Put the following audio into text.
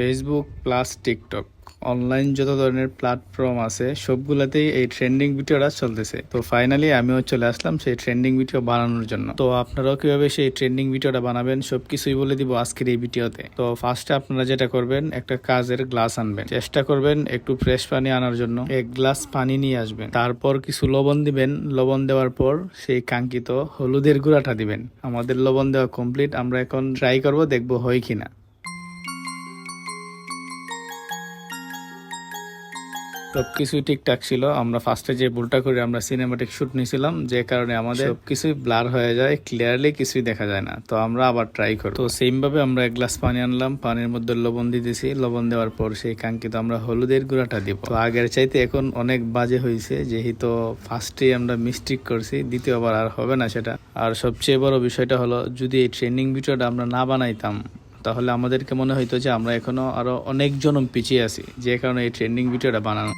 Facebook plus TikTok online যত ধরনের platform আছে সবগুলাতেই এই ট্রেন্ডিং ভিডিওটা চলতেছে। তো ফাইনালি আমিও চলে আসলাম সেই ট্রেন্ডিং ভিডিও বানানোর জন্য। তো আপনারাও কিভাবে সেই ট্রেন্ডিং ভিডিওটা বানাবেন সবকিছুই বলে দিব আজকের এই ভিডিওতে। তো ফার্স্টে আপনারা যেটা করবেন, একটা কাজের গ্লাস আনবেন, চেষ্টা করবেন একটু ফ্রেশ পানি আনার জন্য। এক গ্লাস পানি নিয়ে আসবেন, তারপর কিছু লবণ দিবেন। লবণ দেওয়ার পর সেই কাঙ্ক্ষিত হলুদের গুঁড়াটা দিবেন। আমাদের লবণ দেওয়া কমপ্লিট, আমরা এখন ট্রাই করব, দেখবো হয় কিনা। সবকিছুই ঠিকঠাক ছিল। আমরা ফার্স্টে যে ভুলটা করি, আমরা সিনেমাটিক শুট নিয়েছিলাম, যে কারণে আমাদের সবকিছুই ব্লার হয়ে যায়, ক্লিয়ারলি কিছুই দেখা যায় না। তো আমরা আবার ট্রাই করি। তো সেম ভাবে আমরা এক গ্লাস পানি আনলাম, পানির মধ্যে লবণ দিতেছি। লবণ দেওয়ার পর সেই কাঙ্ক্ষিত আমরা হলুদের গুঁড়াটা দিব। তো আগের চাইতে এখন অনেক বাজে হয়েছে, যেহেতু ফার্স্টে আমরা মিস্টেক করছি, দ্বিতীয়বার আর হবে না সেটা। আর সবচেয়ে বড় বিষয়টা হলো, যদি এই ট্রেন্ডিং ভিডিওটা আমরা না বানাইতাম তাহলে আমাদেরকে মনে হইতো যে আমরা এখনো আরো অনেক জনম পিছিয়ে আছি, যে কারণে এই ট্রেন্ডিং ভিডিওটা বানানো।